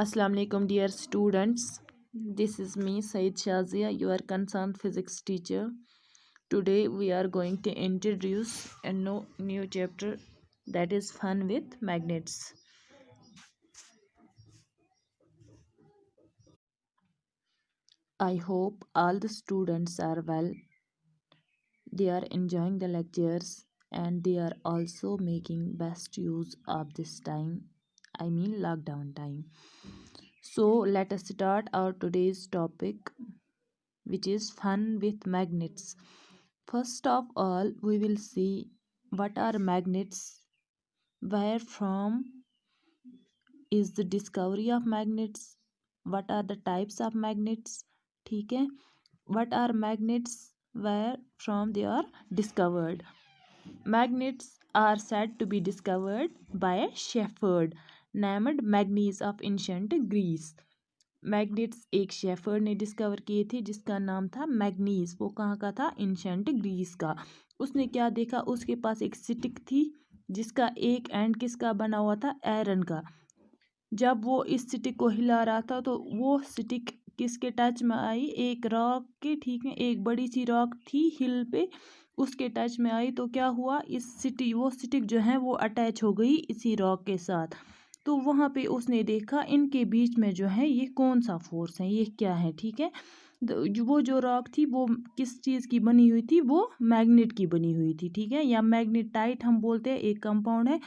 Assalamu alaikum dear students. This is me Said Shazia, your concerned physics teacher. Today we are going to introduce a new chapter, that is fun with magnets. I hope all the students are well. They are enjoying the lectures and they are also making best use of this time. I mean lockdown time. So let us start our today's topic, which is fun with magnets. First of all, we will see what are magnets, where from is the discovery of magnets, what are the types of magnets, ठीक है, what are magnets, where from they are discovered. Magnets are said to be discovered by a shepherd named Magnus of ancient Greece. Magnets एक shepherd ने discover किए थे जिसका नाम था manganese. वो कहाँ का था? एंशंट ग्रीस का। उसने क्या देखा? उसके पास एक स्टिक थी जिसका एक एंड किसका बना हुआ था? आयरन का। जब वो इस स्टिक को हिला रहा था तो वो स्टिक किसके टच में आई? एक रॉक के, ठीक है, एक बड़ी सी रॉक थी हिल पे, उसके टच में आई। तो क्या हुआ? वो स्टिक जो है वो अटैच हो गई इसी रॉक के साथ। तो वहाँ पे उसने देखा इनके बीच में जो है ये कौन सा फोर्स है, ये क्या है, ठीक है। वो जो रॉक थी वो किस चीज़ की बनी हुई थी? वो मैग्नेट की बनी हुई थी, ठीक है, या मैग्नेटाइट हम बोलते हैं। एक कंपाउंड है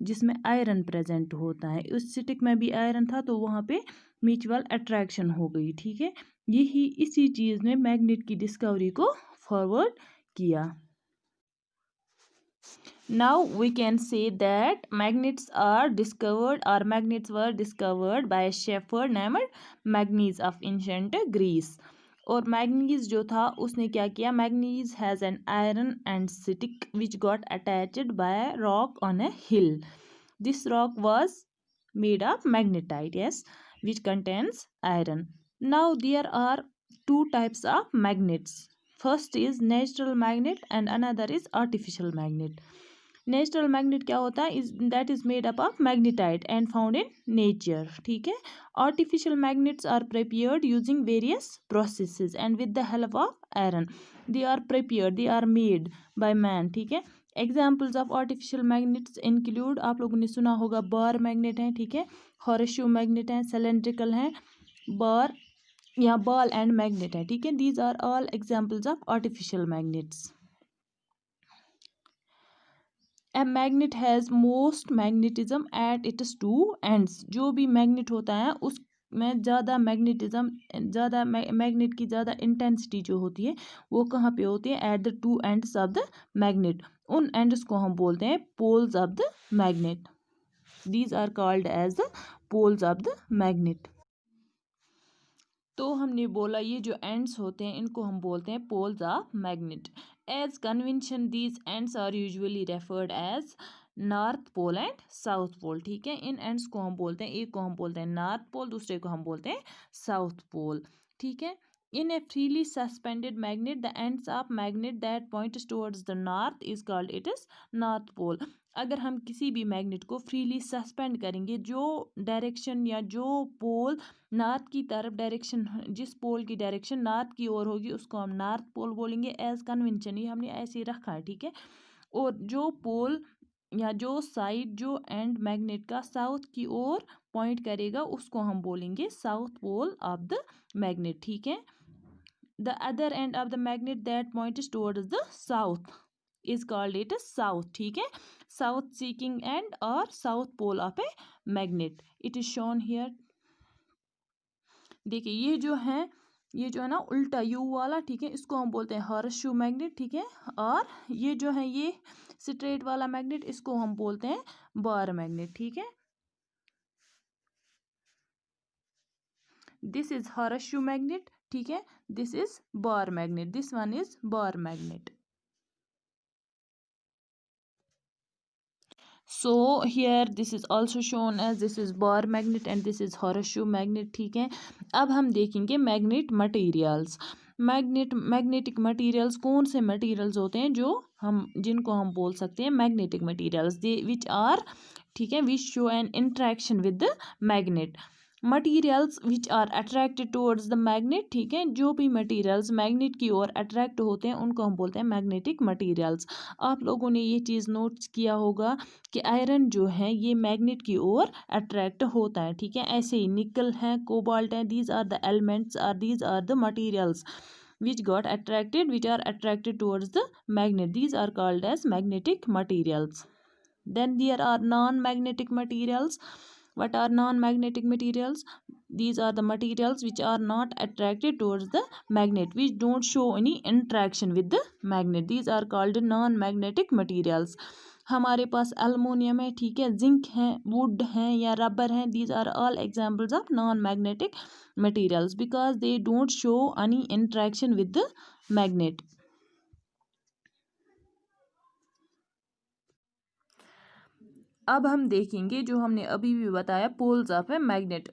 जिसमें आयरन प्रेजेंट होता है। उस स्टिक में भी आयरन था तो वहाँ पे म्यूचुअल अट्रैक्शन हो गई, ठीक है। यही इसी चीज़ ने मैग्नेट की डिस्कवरी को फॉरवर्ड किया। Now we can say that magnets were discovered by a shepherd named Magnus of ancient Greece. और मैग्नीज जो था उसने क्या किया? Manganese has an iron and stick which got attached by rock on A hill. This rock was made of magnetite, yes, which contains iron. Now there are two types of magnets. First is natural magnet and another is artificial magnet. Natural magnet क्या होता है? That is made up of magnetite and found in nature, ठीक है। Artificial magnets are prepared using various processes and with the help of iron. They are prepared, they are made by man, ठीक है। Examples of artificial magnets include, आप लोगों ने सुना होगा, bar magnet है, ठीक है, हॉर्सशू मैग्नेट है, सिलेंड्रिकल है, बार या बॉल एंड मैग्नेट है, ठीक है। These are all examples of artificial magnets. A magnet has most magnetism at its two ends. जो भी मैग्नेट होता है उसमें ज़्यादा मैग्नेटिज्म, ज़्यादा मैग्नेट की ज़्यादा इंटेंसिटी जो होती है वो कहाँ पे होती है? At the two ends of the magnet. उन एंड्स को हम बोलते हैं poles of the magnet. These are called as the poles of the magnet. तो हमने बोला ये जो एंड्स होते हैं इनको हम बोलते हैं poles of magnet. As convention these ends are usually referred as north pole and south pole, ठीक है। इन एंड्स को हम बोलते हैं, एक को हम बोलते हैं नॉर्थ पोल, दूसरे को हम बोलते हैं साउथ पोल, ठीक है. In a freely suspended magnet, the ends of magnet that points towards the north is called it is north pole. अगर हम किसी भी मैग्नेट को फ्रीली सस्पेंड करेंगे, जो डायरेक्शन या जो पोल नॉर्थ की तरफ डायरेक्शन, जिस पोल की डायरेक्शन नॉर्थ की ओर होगी उसको हम नॉर्थ पोल बोलेंगे एज कन्वेंशन. ये हमने ऐसे ही रखा है, ठीक है. और जो पोल या जो साइड, जो एंड मैग्नेट का साउथ की ओर पॉइंट करेगा उसको हम बोलेंगे south pole of the magnet, ठीक है. The other end of the magnet that points towards the south is called it as south, ठीक है. South seeking end or south pole of a magnet. It is shown here. देखिए ये जो है ना उल्टा यू वाला, ठीक है, इसको हम बोलते हैं हॉर्सशू मैग्नेट, ठीक है. और ये जो है ये स्ट्रेट वाला मैग्नेट, इसको हम बोलते हैं बार मैग्नेट, ठीक है. दिस इज हॉर्सशू मैग्नेट, ठीक है. This is bar magnet. This one is bar magnet. So here this is also shown as this is bar magnet and this is horseshoe magnet, ठीक है. अब हम देखेंगे magnet materials. Magnetic materials कौन से materials होते हैं जिनको हम बोल सकते हैं magnetic materials, they which are, ठीक है, which show an interaction with the magnet. Materials which are attracted towards the magnet, ठीक है, जो भी मटीरियल्स मैग्नेट की ओर अट्रैक्ट होते हैं उनको हम बोलते हैं मैग्नेटिक मटीरियल्स। आप लोगों ने ये चीज़ नोट किया होगा कि आयरन जो है ये मैग्नेट की ओर अट्रैक्ट होता है, ठीक है। ऐसे ही निकल है, कोबाल्ट है, these are the elements are these are the materials which got attracted which are attracted towards the magnet, these are called as magnetic materials. Then there are non-magnetic materials. What are non-magnetic materials? These are the materials which are not attracted towards the magnet, which don't show any interaction with the magnet, these are called non-magnetic materials. हमारे पास aluminium है, ठीक है, zinc है, would है या rubber है, these are all examples of non magnetic materials because they don't show any interaction with the magnet. अब हम देखेंगे जो हमने अभी भी बताया poles of a magnet.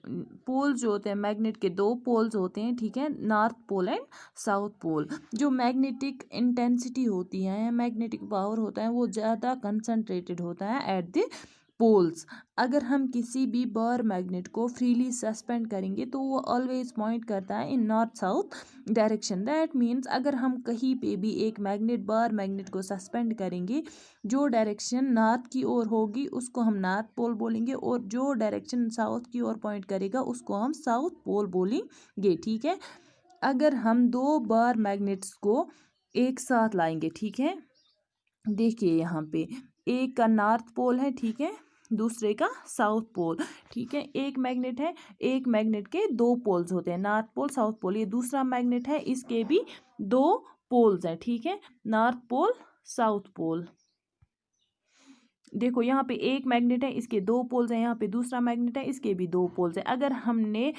Poles जो होते हैं मैग्नेट के दो पोल्स होते हैं, ठीक है, north pole and south pole. जो मैग्नेटिक इंटेंसिटी होती है, मैग्नेटिक पावर होता है, वो ज़्यादा कंसंट्रेटेड होता है एट द पोल्स। अगर हम किसी भी बार मैग्नेट को फ्रीली सस्पेंड करेंगे तो वो ऑलवेज पॉइंट करता है in north south direction. That means अगर हम कहीं पे भी एक मैग्नेट बार मैग्नेट को सस्पेंड करेंगे, जो डायरेक्शन नॉर्थ की ओर होगी उसको हम नॉर्थ पोल बोलेंगे, और जो डायरेक्शन साउथ की ओर पॉइंट करेगा उसको हम साउथ पोल बोलेंगे, ठीक है। अगर हम दो बार मैग्नेट्स को एक साथ लाएंगे, ठीक है, देखिए यहाँ पे एक का नॉर्थ पोल है, ठीक है, दूसरे का साउथ पोल, ठीक है। एक मैग्नेट है, एक मैग्नेट के दो पोल्स होते हैं, नॉर्थ पोल साउथ पोल। ये दूसरा मैग्नेट है, इसके भी दो पोल्स हैं, ठीक है, नॉर्थ पोल साउथ पोल। देखो यहाँ पे एक मैग्नेट है, इसके दो पोल्स हैं, यहाँ पे दूसरा मैग्नेट है, इसके भी दो पोल्स हैं। अगर हमने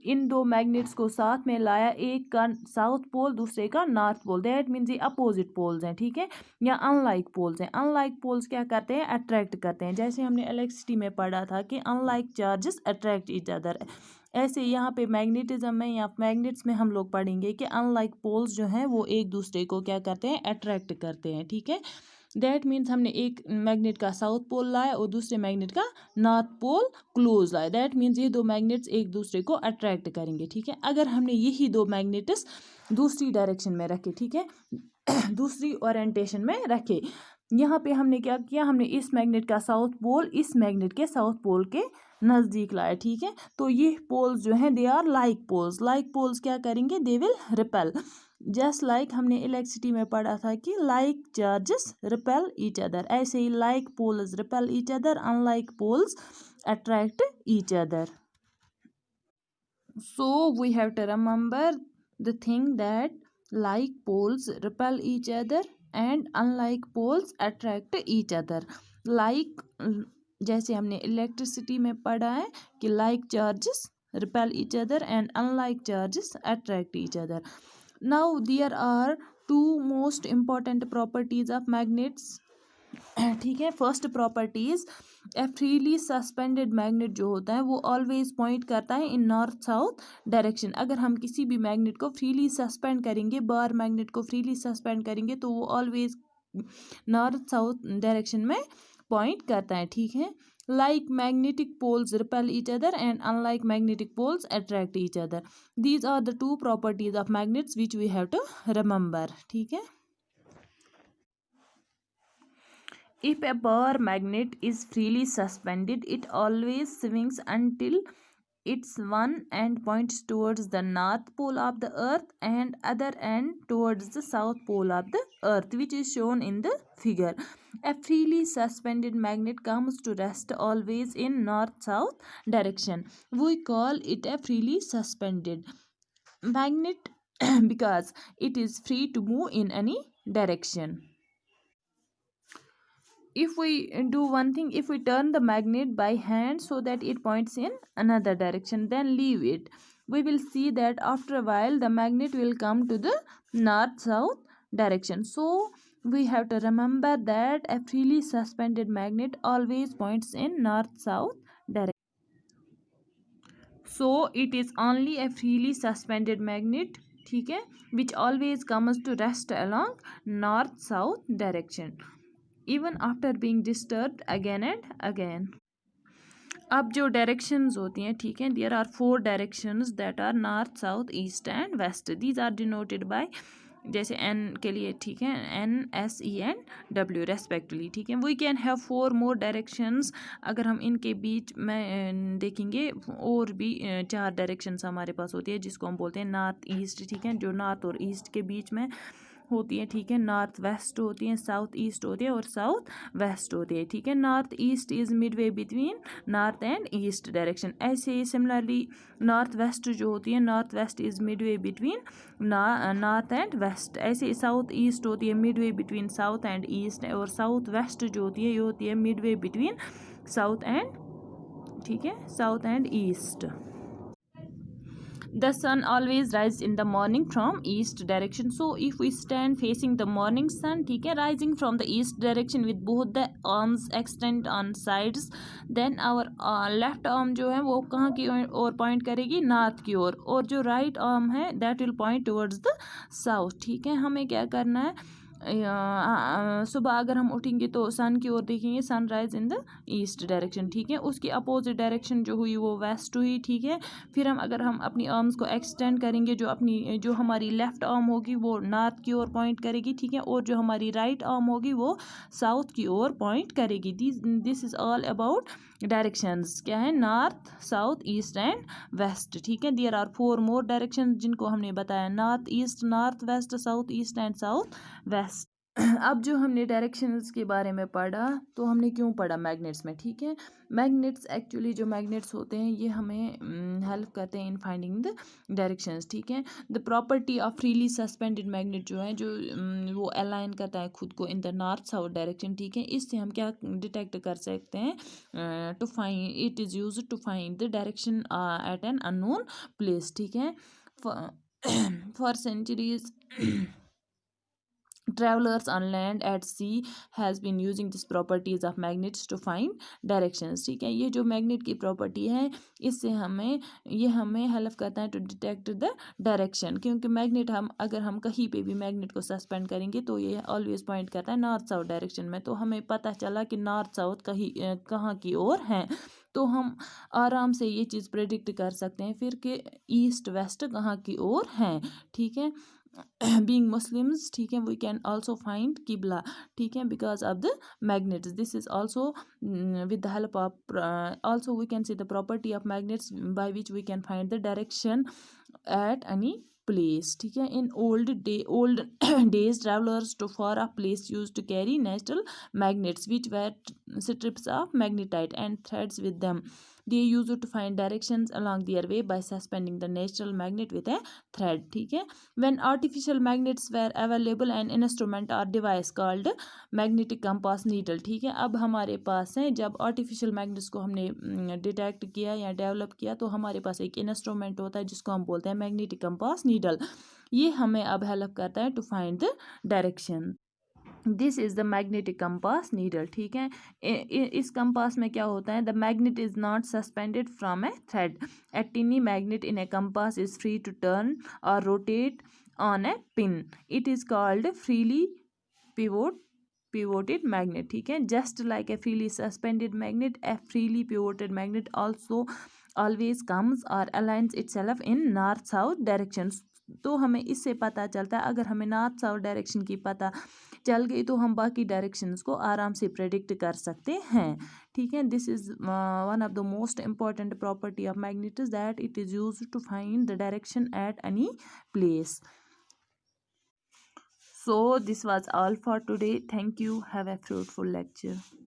इन दो मैग्नेट्स को साथ में लाया, एक का साउथ पोल दूसरे का नॉर्थ पोल, दैट मीन्स ये अपोजिट पोल्स हैं, ठीक है, या अनलाइक पोल्स हैं। अनलाइक पोल्स क्या करते हैं, अट्रैक्ट करते हैं। जैसे हमने इलेक्ट्रिसिटी में पढ़ा था कि unlike charges attract each other, ऐसे यहाँ पे मैग्नेटिज्म में या मैग्नेट्स में हम लोग पढ़ेंगे कि अनलाइक पोल्स जो हैं वो एक दूसरे को क्या करते हैं, अट्रैक्ट करते हैं, ठीक है। दैट मीन्स हमने एक मैग्नेट का साउथ पोल लाया और दूसरे मैग्नेट का नॉर्थ पोल क्लोज लाया, दैट मीन्स ये दो मैग्नेट्स एक दूसरे को अट्रैक्ट करेंगे, ठीक है। अगर हमने यही दो मैग्नेट्स दूसरी डायरेक्शन में रखे, ठीक है, दूसरी ओरिएंटेशन में रखे, यहाँ पे हमने क्या किया, हमने इस मैग्नेट का साउथ पोल इस मैग्नेट के साउथ पोल के नज़दीक लाया, ठीक है। तो ये पोल्स जो हैं they are like poles. Like poles क्या करेंगे, they will repel, just like हमने इलेक्ट्रिसिटी में पढ़ा था कि like charges repel each other, ऐसे ही like poles repel each other, unlike poles attract each other. So we have to remember the thing that like poles repel each other and unlike poles attract each other. Like जैसे हमने electricity में पढ़ा है कि like charges repel each other and unlike charges attract each other. Now there are two most important properties of magnets, ठीक है। First properties, ए freely suspended magnet जो होता है वो ऑलवेज पॉइंट करता है इन नॉर्थ साउथ डायरेक्शन। अगर हम किसी भी मैग्नेट को फ्रीली सस्पेंड करेंगे, बार मैग्नेट को फ्रीली सस्पेंड करेंगे तो वो ऑलवेज नॉर्थ साउथ डायरेक्शन में पॉइंट करता है, ठीक है। Like magnetic poles repel each other and unlike magnetic poles attract each other, these are the two properties of magnets which we have to remember, ठीक है। If a bar magnet is freely suspended, it always swings until its one end points towards the north pole of the earth and other end towards the south pole of the earth, which is shown in the figure. A freely suspended magnet comes to rest always in north-south direction. We call it a freely suspended magnet because it is free to move in any direction. If we do one thing, if we turn the magnet by hand so that it points in another direction, then leave it, we will see that after a while the magnet will come to the north south direction. So we have to remember that a freely suspended magnet always points in north south direction. So it is only a freely suspended magnet, ठीक है, which always comes to rest along north south direction even after being disturbed again and again. अब जो directions होती हैं, ठीक है, there are 4 directions that are north, south, east and west. These are denoted by, जैसे N के लिए, ठीक है, N, S, E and W respectively, ठीक है। We can have 4 more directions. अगर हम इनके बीच में देखेंगे, और भी 4 डायरेक्शंस हमारे पास होती है, जिसको हम बोलते हैं नॉर्थ ईस्ट, ठीक है, जो नॉर्थ और ईस्ट के बीच में होती है, ठीक है। नॉर्थ वेस्ट होती है, साउथ ईस्ट होती है और साउथ वेस्ट होती है, ठीक है। North east is midway between north and east direction. ऐसे ही सिमिलरली नॉर्थ वेस्ट जो होती है, north west is midway between north and west. ऐसे ही साउथ ईस्ट होती है midway between south and east, और साउथ वेस्ट जो होती है ये होती है मिडवे बिटवीन साउथ एंड, ठीक है, south and east. The sun always rises in the morning from east direction. So if we stand facing the morning sun, ठीक है, rising from the east direction with both the arms extend on sides, then our left arm जो है वो कहाँ की ओर point करेगी, north की ओर, और जो राइट आर्म है that will point towards the south, ठीक है। हमें क्या करना है, सुबह अगर हम उठेंगे तो सन की ओर देखेंगे, sun rise in the east direction, ठीक है। उसकी अपोजिट डायरेक्शन जो हुई वो वेस्ट हुई, ठीक है। फिर अगर हम अपनी आर्म्स को एक्सटेंड करेंगे, जो हमारी लेफ्ट आर्म होगी वो नॉर्थ की ओर पॉइंट करेगी, ठीक है, और जो हमारी राइट आर्म होगी वो साउथ की ओर पॉइंट करेगी। This is all about directions, क्या है, north, south, east and west, ठीक है। देयर आर 4 मोर डायरेक्शन जिनको हमने बताया, north east, north west, south east and south west. अब जो हमने डायरेक्शंस के बारे में पढ़ा, तो हमने क्यों पढ़ा मैग्नेट्स में, ठीक है। मैग्नेट्स, एक्चुअली जो मैग्नेट्स होते हैं ये हमें हेल्प करते हैं इन फाइंडिंग द डायरेक्शंस, ठीक है। The property of freely suspended magnet जो है, जो वो अलाइन करता है खुद को in the north south direction, ठीक है। इससे हम क्या डिटेक्ट कर सकते हैं, to find, it is use to find the direction at an unknown place, ठीक है। For centuries travelers on land at sea has been using these properties of magnets to find directions, ठीक है। ये जो magnet की property है, इससे हमें हेल्प करता है टू डिटेक्ट द डायरेक्शन, क्योंकि मैग्नेट अगर हम कहीं पे भी मैग्नेट को सस्पेंड करेंगे तो ये ऑलवेज पॉइंट करता है नॉर्थ साउथ डायरेक्शन में। तो हमें पता चला कि नॉर्थ साउथ कहाँ की ओर हैं, तो हम आराम से ये चीज़ प्रेडिक्ट कर सकते हैं फिर कि ईस्ट वेस्ट कहाँ की ओर हैं, ठीक है। being Muslims, ठीक है, we can also find Qibla, ठीक है, because of the magnets. This is also with the help of also we can see the property of magnets by which we can find the direction at any place, ठीक है। in old days travelers to far off place used to carry natural magnets which were strips of magnetite and threads with them. They used to find directions along their way by suspending the natural magnet with a thread, ठीक है। when artificial magnets were available, an instrument or device called magnetic compass needle, ठीक है। अब हमारे पास है, जब artificial magnets को हमने डिटेक्ट किया या डेवलप किया, तो हमारे पास एक इंस्ट्रूमेंट होता है जिसको हम बोलते हैं मैग्नेटिक कंपास नीडल। ये हमें अब हेल्प करता है to find the direction. This is the magnetic compass needle, ठीक है। इस कंपास में क्या होता है, the magnet is not suspended from a thread. A tiny magnet in a compass is free to turn और rotate on a pin. It is called freely pivoted magnet, ठीक है। Just like a freely suspended magnet, a freely pivoted magnet also always comes or aligns itself in north south directions। तो हमें इससे पता चलता है, अगर हमें नॉर्थ साउथ डायरेक्शन की पता चल गई तो हम बाकी डायरेक्शंस को आराम से प्रेडिक्ट कर सकते हैं, ठीक है। This is one of the most important property of magnet is that it is used to find the direction at any place. So this was all for today. Thank you. Have a fruitful lecture.